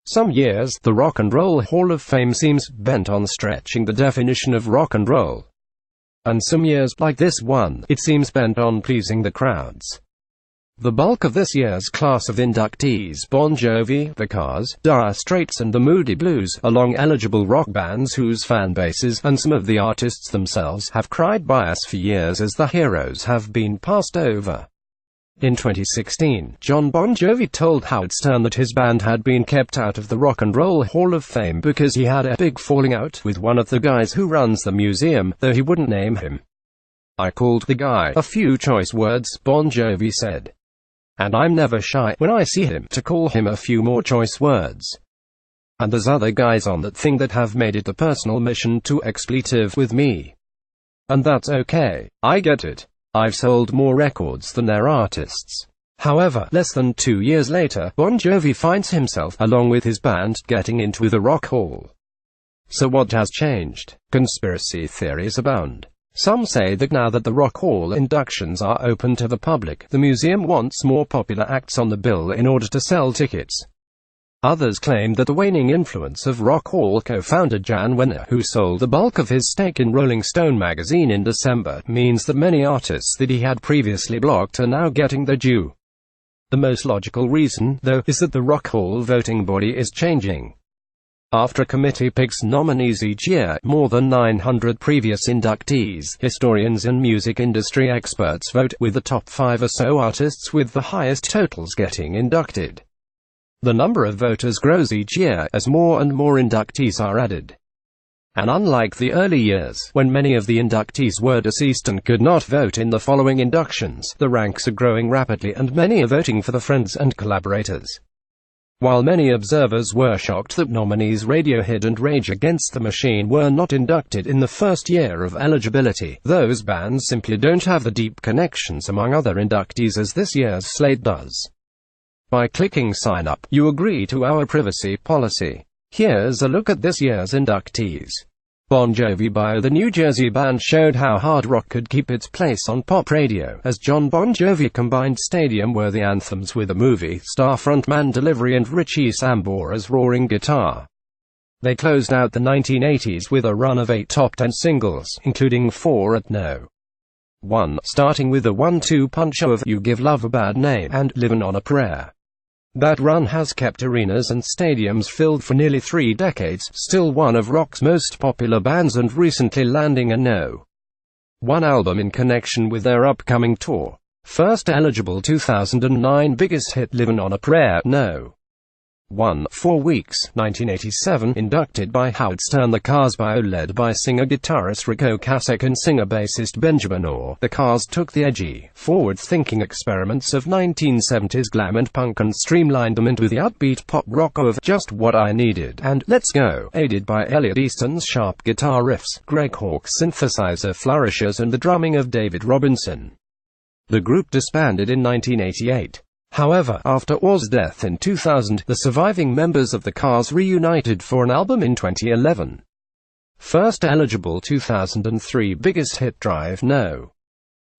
Some years, the Rock and Roll Hall of Fame seems bent on stretching the definition of rock and roll. And some years, like this one, it seems bent on pleasing the crowds. The bulk of this year's class of inductees, Bon Jovi, The Cars, Dire Straits and the Moody Blues, along eligible rock bands whose fan bases, and some of the artists themselves, have cried bias for years as the heroes have been passed over. In 2016, Jon Bon Jovi told Howard Stern that his band had been kept out of the Rock and Roll Hall of Fame because he had a big falling out with one of the guys who runs the museum, though he wouldn't name him. "I called the guy a few choice words," Bon Jovi said. "And I'm never shy, when I see him, to call him a few more choice words. And there's other guys on that thing that have made it a personal mission to expletive with me. And that's okay. I get it. I've sold more records than their artists." However, less than 2 years later, Bon Jovi finds himself, along with his band, getting into the Rock Hall. So what has changed? Conspiracy theories abound. Some say that now that the Rock Hall inductions are open to the public, the museum wants more popular acts on the bill in order to sell tickets. Others claim that the waning influence of Rock Hall co-founder Jan Wenner, who sold the bulk of his stake in Rolling Stone magazine in December, means that many artists that he had previously blocked are now getting their due. The most logical reason, though, is that the Rock Hall voting body is changing. After a committee picks nominees each year, more than 900 previous inductees, historians and music industry experts vote, with the top 5 or so artists with the highest totals getting inducted. The number of voters grows each year, as more and more inductees are added. And unlike the early years, when many of the inductees were deceased and could not vote in the following inductions, the ranks are growing rapidly and many are voting for the friends and collaborators. While many observers were shocked that nominees Radiohead and Rage Against the Machine were not inducted in the first year of eligibility, those bands simply don't have the deep connections among other inductees as this year's slate does. By clicking Sign Up, you agree to our privacy policy. Here's a look at this year's inductees. Bon Jovi bio. The New Jersey band showed how hard rock could keep its place on pop radio, as Jon Bon Jovi combined stadium-worthy anthems with a movie star frontman delivery and Richie Sambora's roaring guitar. They closed out the 1980s with a run of 8 top 10 singles, including 4 at No. 1, starting with the 1-2 punch of You Give Love a Bad Name and Livin' on a Prayer. That run has kept arenas and stadiums filled for nearly 3 decades, still one of rock's most popular bands and recently landing a No. 1 album in connection with their upcoming tour. First eligible 2009 biggest hit Livin' on a Prayer, No. 1, 4 Weeks, 1987, inducted by Howard Stern. The Cars bio. Led by singer-guitarist Rick Ocasek and singer-bassist Benjamin Orr, the Cars took the edgy, forward-thinking experiments of 1970s glam and punk and streamlined them into the upbeat pop rock of Just What I Needed and Let's Go, aided by Elliot Easton's sharp guitar riffs, Greg Hawk's synthesizer flourishes and the drumming of David Robinson. The group disbanded in 1988. However, after Orr's death in 2000, the surviving members of the Cars reunited for an album in 2011. First eligible 2003 biggest hit Drive, No.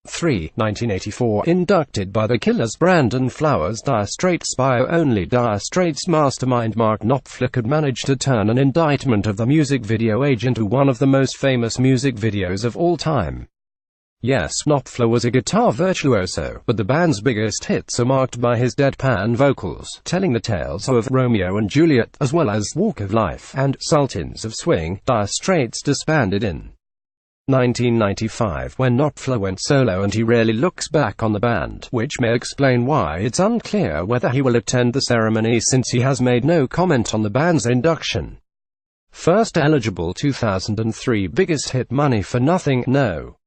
3, 1984, inducted by the Killers. Brandon Flowers. Dire Straits bio. Only Dire Straits mastermind Mark Knopfler could manage to turn an indictment of the music video age into one of the most famous music videos of all time. Yes, Knopfler was a guitar virtuoso, but the band's biggest hits are marked by his deadpan vocals, telling the tales of Romeo and Juliet, as well as Walk of Life and Sultans of Swing. Dire Straits disbanded in 1995 when Knopfler went solo, and he rarely looks back on the band, which may explain why it's unclear whether he will attend the ceremony since he has made no comment on the band's induction. First eligible 2003 biggest hit Money for Nothing, No.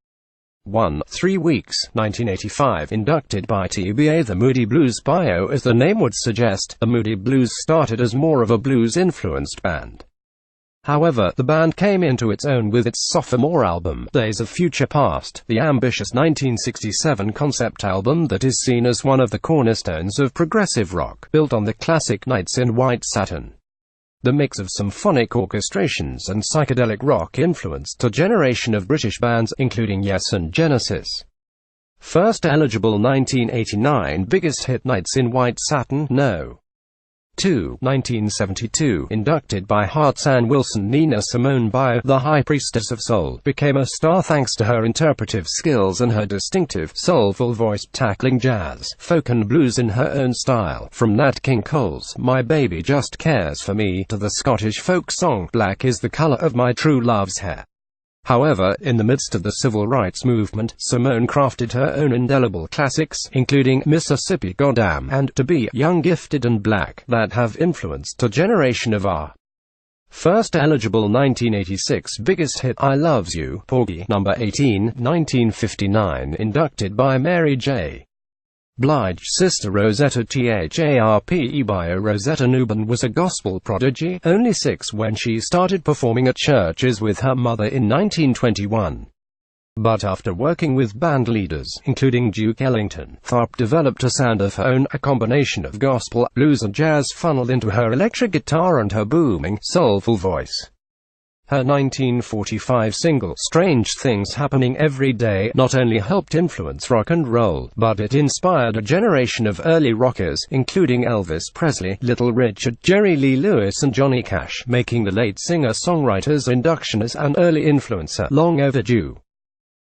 1, 3 Weeks, 1985, inducted by TBA. The Moody Blues bio. As the name would suggest, the Moody Blues started as more of a blues-influenced band. However, the band came into its own with its sophomore album, Days of Future Past, the ambitious 1967 concept album that is seen as one of the cornerstones of progressive rock, built on the classic Nights in White Satin. The mix of symphonic orchestrations and psychedelic rock influenced a generation of British bands, including Yes and Genesis. First eligible 1989 biggest hit Nights in White Satin, No. 2. 1972, inducted by Hart San Wilson. Nina Simone Bayer, the High Priestess of Soul, became a star thanks to her interpretive skills and her distinctive, soulful voice, tackling jazz, folk and blues in her own style. From Nat King Cole's "My Baby Just Cares for Me" to the Scottish folk song "Black is the Colour of My True Love's Hair." However, in the midst of the civil rights movement, Simone crafted her own indelible classics, including "Mississippi Goddam" and "To Be Young, Gifted and Black," that have influenced a generation of our first eligible 1986 biggest hit, "I Loves You, Porgy", number 18, 1959, inducted by Mary J. Blige's sister Rosetta Tharpe. Bayer Rosetta Newburn was a gospel prodigy, only 6 when she started performing at churches with her mother in 1921. But after working with band leaders, including Duke Ellington, Tharpe developed a sound of her own, a combination of gospel, blues and jazz funneled into her electric guitar and her booming, soulful voice. Her 1945 single, "Strange Things Happening Every Day," not only helped influence rock and roll, but it inspired a generation of early rockers, including Elvis Presley, Little Richard, Jerry Lee Lewis and Johnny Cash, making the late singer-songwriter's induction as an early influencer long overdue.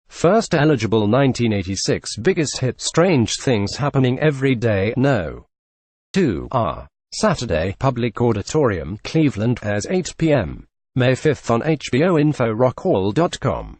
First eligible 1986 biggest hit, "Strange Things Happening Every Day", No. 2. Saturday, Public Auditorium, Cleveland, airs 8 p.m. May 5 on HBO. Info: rockhall.com.